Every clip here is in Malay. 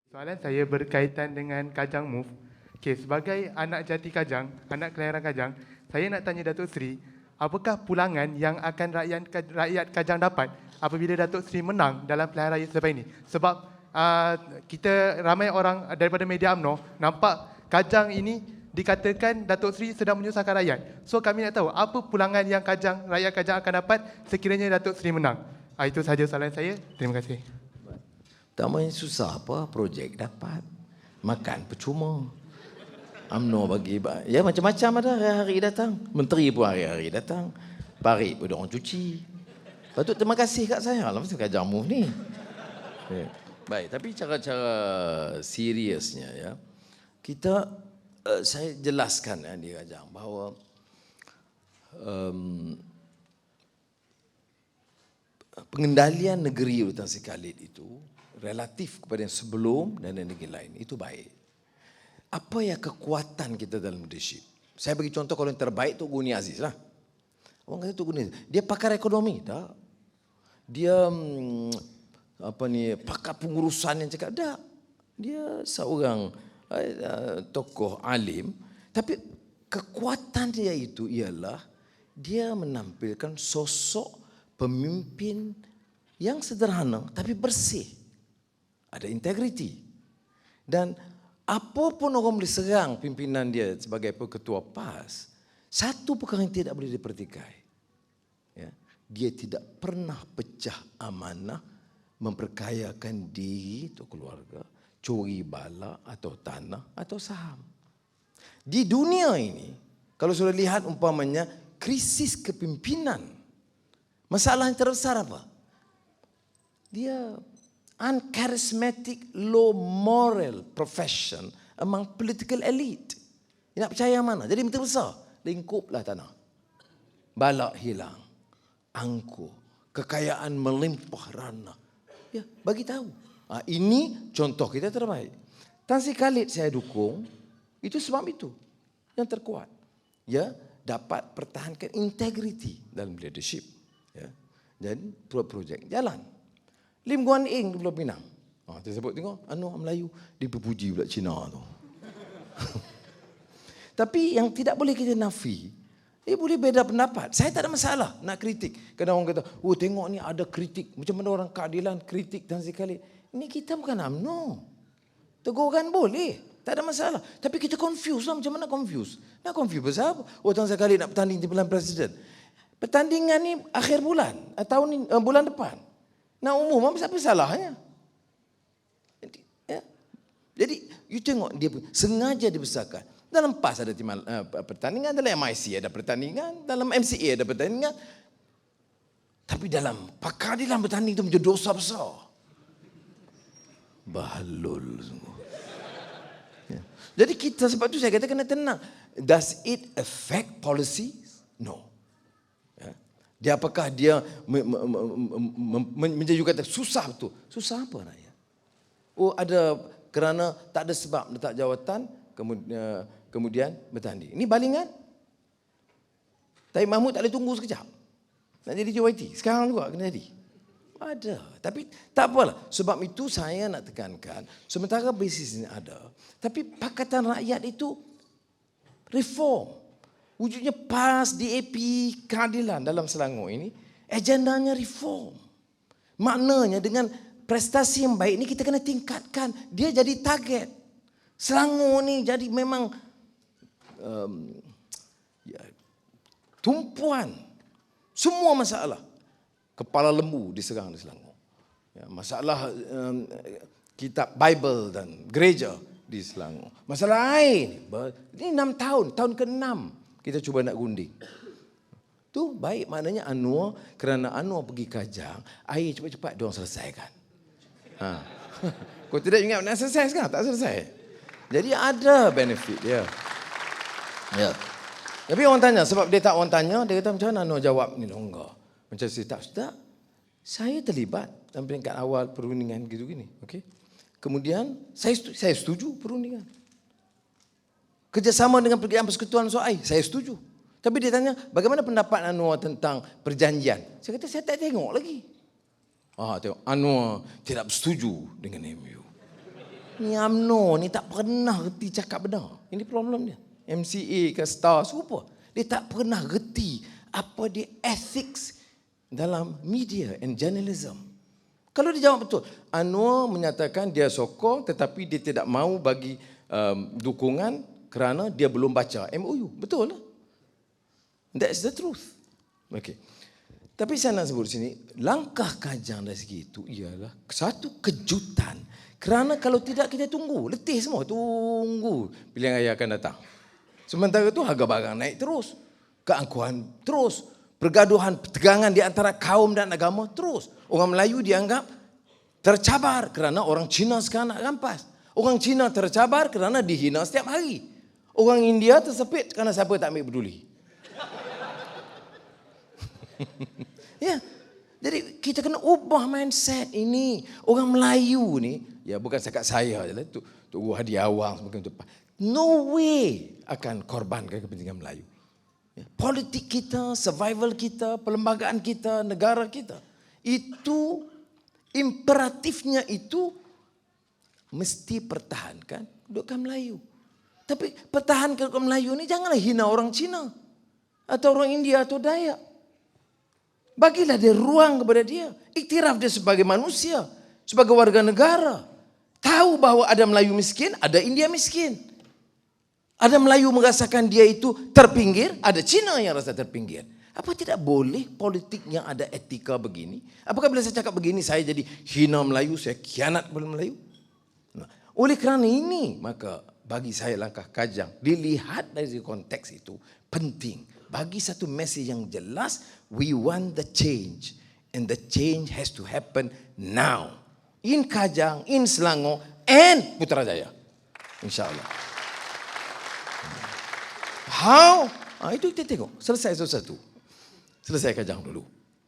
Soalan saya berkaitan dengan Kajang Move. Okey, sebagai anak jati Kajang, anak kelahiran Kajang, saya nak tanya Datuk Seri, apakah pulangan yang akan rakyat Kajang dapat apabila Datuk Seri menang dalam pilihan raya selepas ini? Sebab kita ramai orang daripada media UMNO nampak Kajang ini dikatakan Datuk Seri sedang menyusahkan rakyat. So kami nak tahu apa pulangan yang rakyat Kajang akan dapat sekiranya Datuk Seri menang. Itu sahaja soalan saya. Terima kasih. Pertamanya susah apa projek dapat. Makan percuma. UMNO bagi, ya macam-macam ada hari-hari datang. Menteri pun hari-hari datang. Parit pun orang cuci. Patut terima kasih kat saya lah masa Kajang Move ni. Baik, tapi cara-cara seriusnya ya. Kita, saya jelaskan di Kajang bahawa pengendalian negeri Urutan Sikalit itu relatif kepada yang sebelum dan yang negeri lain itu baik. Apa yang kekuatan kita dalam leadership? Saya bagi contoh kalau yang terbaik tu Guni Aziz lah. Orang kata tu Guni Aziz. Dia pakar ekonomi tak? Dia pakar pengurusan yang cakap tak. Dia seorang tokoh alim, tapi kekuatan dia itu ialah dia menampilkan sosok pemimpin yang sederhana tapi bersih. Ada integriti. Dan apapun orang boleh serang pimpinan dia sebagai ketua PAS, satu perkara yang tidak boleh dipertikai. Ya, dia tidak pernah pecah amanah, memperkayakan diri atau keluarga, curi bala atau tanah atau saham. Di dunia ini, kalau sudah lihat umpamanya krisis kepimpinan, masalah yang terbesar apa? Dia uncharismatic, low moral profession among political elite. Dia nak percaya mana? Jadi menteri besar, lingkuplah tanah. Balak hilang, angkuh, kekayaan melimpah rana. Ya, bagi tahu. Ini contoh kita terbaik. Tan Sri Khalid saya dukung, itu sebab itu yang terkuat. Ya, dapat pertahankan integriti dalam leadership. Ya, dan projek jalan. Lim Guan Eng di Pulau Pinang. Saya sebut tengok, Melayu, dia berpuji pula Cina tu. Tapi yang tidak boleh kita nafi, dia boleh beza pendapat. Saya tak ada masalah nak kritik. Kadang orang kata, tengok ni ada kritik. Macam mana orang keadilan kritik dan sekali. Ini kita bukan UMNO. Teguran boleh, tak ada masalah. Tapi kita confuse lah, macam mana confuse? Nak confuse pasal apa? Tan Sri Khalid nak bertanding di pilihan presiden. Pertandingan ni akhir bulan, tahun ni, bulan depan. Nak umum, apa salahnya? Jadi, you tengok dia sengaja dibesarkan. Dalam PAS ada pertandingan, dalam MIC ada pertandingan, dalam MCA ada pertandingan. Tapi dalam peradilan bertanding itu menjadi dosa besar. Bahalul semua. Jadi kita sebab itu saya kata kena tenang. Does it affect policy? No. Dia apakah dia menjadi kata susah betul. Susah apa rakyat? Ada kerana tak ada sebab letak jawatan kemudian bertanding. Ini balingan. Taib Mahmud tak boleh tunggu sekejap. Nak jadi JYT. Sekarang juga kena jadi. Ada. Tapi tak apalah. Sebab itu saya nak tekankan. Sementara basis ini ada. Tapi Pakatan Rakyat itu reform. Wujudnya PAS, DAP, keadilan dalam Selangor ini, agendanya reform. Maknanya dengan prestasi yang baik ini kita kena tingkatkan. Dia jadi target. Selangor ni jadi memang tumpuan. Semua masalah. Kepala lembu diserang di Selangor. Masalah kitab Bible dan gereja di Selangor. Masalah air. Ini 6 tahun, tahun ke-6. Kita cuba nak gunding. Tu baik maknanya Anwar, kerana Anwar pergi Kajang, air cepat-cepat diorang selesaikan. Kau tidak ingat nak selesai sekarang? Tak selesai. Jadi ada benefit dia. Ya. Tapi orang tanya, sebab dia tak orang tanya, dia kata macam mana Anwar jawab ni? Enggak. Macam saya tak. Saya terlibat dalam peringkat awal perundingan gitu-gini. Okay? Kemudian saya setuju perundingan. Kerjasama dengan Pergian Persekutuan soal air, saya setuju. Tapi dia tanya, bagaimana pendapat Anwar tentang perjanjian? Saya kata, saya tak tengok lagi. Tengok, Anwar tidak bersetuju dengan MU. Ni UMNO ni tak pernah reti cakap benar. Ini problem dia. MCA ke Star, serupa. Dia tak pernah reti apa dia ethics dalam media and journalism. Kalau dia jawab betul, Anwar menyatakan dia sokong tetapi dia tidak mahu bagi dukungan kerana dia belum baca MOU. Betul lah. That's the truth. Okay. Tapi saya nak sebut sini, langkah Kajang dari segi itu ialah satu kejutan. Kerana kalau tidak kita tunggu, letih semua, tunggu pilihan raya akan datang. Sementara itu harga barang naik terus, keangkuhan terus, pergaduhan, tegangan di antara kaum dan agama terus. Orang Melayu dianggap tercabar kerana orang Cina sekarang nak rampas. Orang Cina tercabar kerana dihina setiap hari. Orang India tersepit kerana siapa tak ambil peduli. Ya, jadi kita kena ubah mindset ini. Orang Melayu ni, ya bukan cakap saya je lah, Tok Hadi Awang sebagainya. No way akan korbankan kepentingan Melayu. Ya, politik kita, survival kita, perlembagaan kita, negara kita, itu imperatifnya itu mesti pertahankan kedudukan Melayu. Tapi pertahankan kedudukan Melayu ni janganlah hina orang Cina atau orang India atau Dayak. Bagilah dia ruang kepada dia. Iktiraf dia sebagai manusia, sebagai warga negara. Tahu bahawa ada Melayu miskin, ada India miskin. Ada Melayu merasakan dia itu terpinggir, ada Cina yang rasa terpinggir. Apa tidak boleh politik yang ada etika begini? Apakah bila saya cakap begini, saya jadi hina Melayu, saya khianat kepada Melayu? Nah, oleh kerana ini, maka bagi saya langkah Kajang, dilihat dari konteks itu, penting. Bagi satu mesej yang jelas, we want the change. And the change has to happen now. In Kajang, in Selangor, and Putrajaya. InsyaAllah. How? Itu kita tengok. Selesai satu-satu. Selesai Kajang dulu.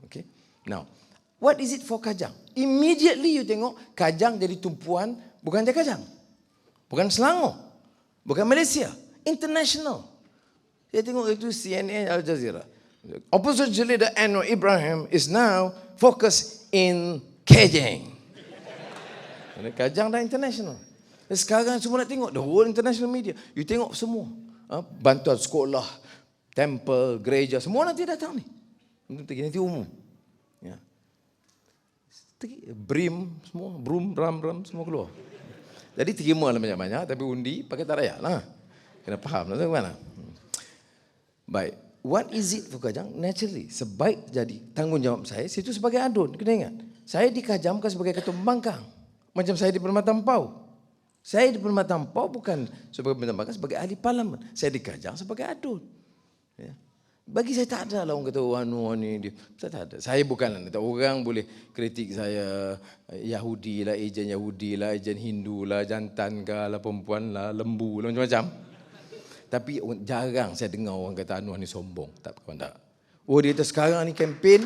Okay. Now, what is it for Kajang? Immediately you tengok, Kajang jadi tumpuan, bukan saja Kajang. Bukan Selangor. Bukan Malaysia. International. Saya tengok itu CNN, Al Jazeera. Opposition leader Anwar Ibrahim is now focused in Kajang. Kajang dah international. Sekarang semua nak tengok the whole international media. You tengok semua. Bantuan sekolah, temple, gereja, semua nanti datang ni. Nanti umum. Ya. Brim, semua, brum, ram, semua keluar. Jadi terima lah banyak-banyak, tapi undi pakai tak raya lah. Kena faham lah tu mana. Baik, what is it for Kajang? Naturally, sebaik jadi tanggungjawab saya, situ sebagai adun. Kena ingat, saya di Kajang bukan sebagai ketua pembangkang. Macam saya di Perlematan Pau. Saya di Perlematan Pau bukan sebagai pembangkang, sebagai ahli parlimen. Saya di Kajang sebagai adun. Ya. Bagi saya tak ada lah orang kata Anwar ni. Saya tak ada. Saya bukan orang boleh kritik saya Yahudi lah, ejen Yahudi lah, ejen Hindu lah, jantan lah, perempuan lah, lembu lah, macam-macam. Tapi jarang saya dengar orang kata Anwar ni sombong. Tak, kawan tak. Oh, dia kata sekarang ni kempen.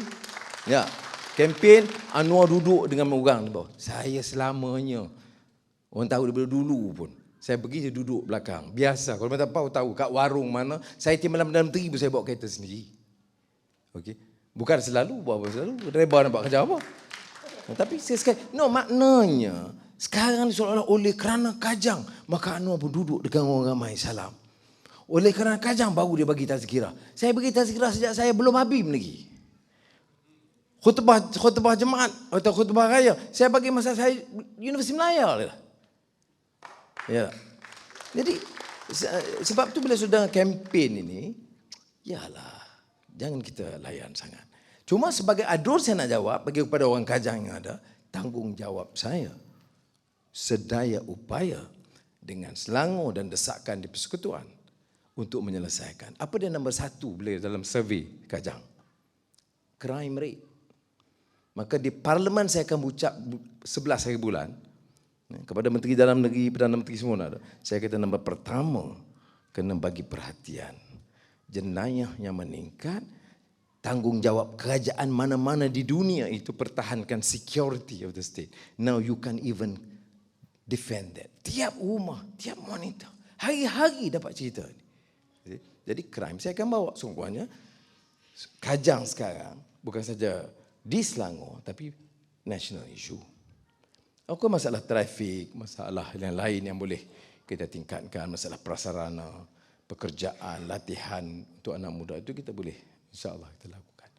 Ya, kempen Anwar duduk dengan orang di bawah. Saya selamanya, orang tahu daripada dulu pun, saya pergi, saya duduk belakang. Biasa, kalau tak tahu kat warung mana, saya timbal dalam menteri pun saya bawa kereta sendiri. Okey. Bukan selalu, bawa selalu. Driver nak buat kerja apa. Tapi saya sekali, no, maknanya, sekarang ni seolah-olah oleh kerana Kajang, maka Anwar pun duduk dengan orang ramai salam. Oleh kerana Kajang baru dia bagi tazkirah. Saya bagi tazkirah sejak saya belum habim lagi. Khutbah jemaat atau khutbah raya, saya bagi masa saya Universiti Melaya. Ya. Jadi sebab tu bila sudah kempen ini, yalah, jangan kita layan sangat. Cuma sebagai adun saya nak jawab bagi kepada orang Kajang yang ada, tanggungjawab saya sedaya upaya dengan Selangor dan desakan di persekutuan untuk menyelesaikan. Apa dia nombor satu bila dalam survey Kajang? Crime rate. Maka di parlimen saya akan ucap 11 hari bulan kepada Menteri Dalam Negeri, Perdana Menteri semua ada. Saya kata nombor pertama, kena bagi perhatian. Jenayah yang meningkat, tanggungjawab kerajaan mana-mana di dunia itu pertahankan security of the state. Now you can't even defend that. Tiap rumah, tiap monitor, hari-hari dapat cerita ni. Jadi crime saya akan bawa sungguhnya Kajang sekarang bukan saja di Selangor tapi national issue. Aku masalah trafik, masalah yang lain yang boleh kita tingkatkan, masalah prasarana, pekerjaan, latihan untuk anak muda itu kita boleh, insya-Allah kita lakukan.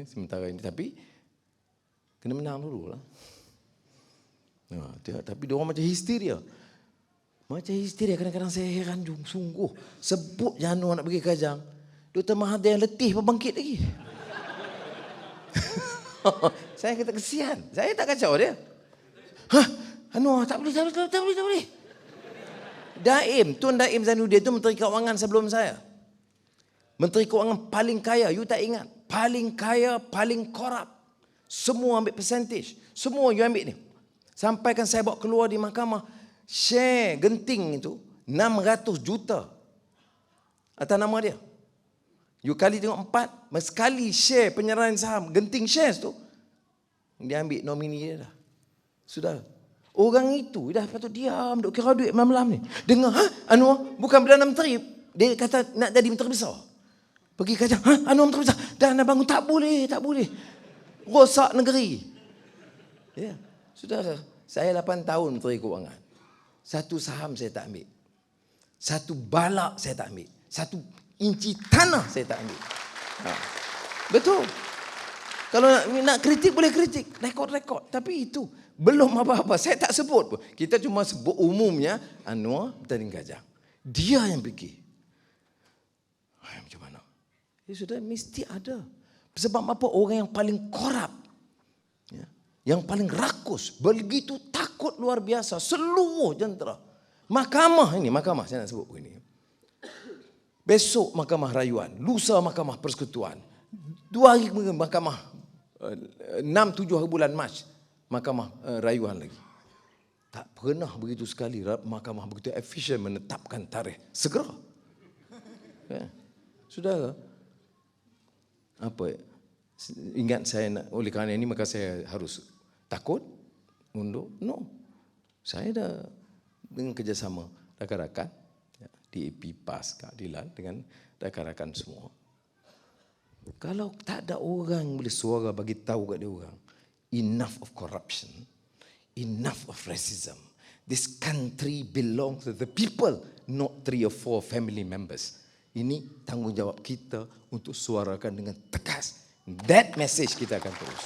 Sementara ini, tapi kena menang dulu lah. Tapi diorang macam histeria. Kadang-kadang saya heran sungguh. Sebut Janu nak pergi Kajang, Dr. Mahathir yang letih pun bangkit lagi. Saya kata kesian. Saya tak kacau dia. Tak boleh. Tun Daim Zainuddin itu Menteri Keuangan sebelum saya. Menteri Keuangan paling kaya, you tak ingat? Paling kaya, paling korup. Semua ambil percentage. Semua you ambil ni. Sampaikan saya bawa keluar di mahkamah, share genting itu 600 juta atas nama dia. You kali tengok 4, sekali share penyerahan saham, genting shares tu, dia ambil nomini dia dah. Sudah. Orang itu dah patut diam, duk kira duit malam-malam ni. Dengar, Anwar bukan Perdana Menteri. Dia kata nak jadi menteri besar. Pergi Kajang, Anwar menteri besar. Dah nak bangun, tak boleh. Rosak negeri. Ya. Saudara, saya 8 tahun Menteri Keuangan. Satu saham saya tak ambil. Satu balak saya tak ambil. Satu inci tanah saya tak ambil. Betul. Kalau nak kritik boleh kritik. Rekod. Tapi itu belum apa-apa. Saya tak sebut pun. Kita cuma sebut umumnya Anwar Bertanding Kajang. Dia yang fikir. Macam mana? Sudah mesti ada. Sebab apa? Orang yang paling korup, yang paling rakus, begitu takut luar biasa, seluruh jentera. Mahkamah saya nak sebut begini. Besok mahkamah rayuan, lusa mahkamah persekutuan, 2 hari kemudian mahkamah 6-7 hari bulan Mac, mahkamah rayuan lagi. Tak pernah begitu sekali mahkamah begitu efisien menetapkan tarikh segera. Saudara, ingat saya nak, oleh kerana ini maka saya harus takut, mundur? No. Saya dah dengan kerjasama rakan-rakan DAP, PAS, Keadilan dengan rakan-rakan semua. Kalau tak ada orang boleh suara bagi tahu kat dia orang, enough of corruption, enough of racism. This country belongs to the people, not 3 or 4 family members. Ini tanggungjawab kita untuk suarakan dengan tegas. That message kita akan terus.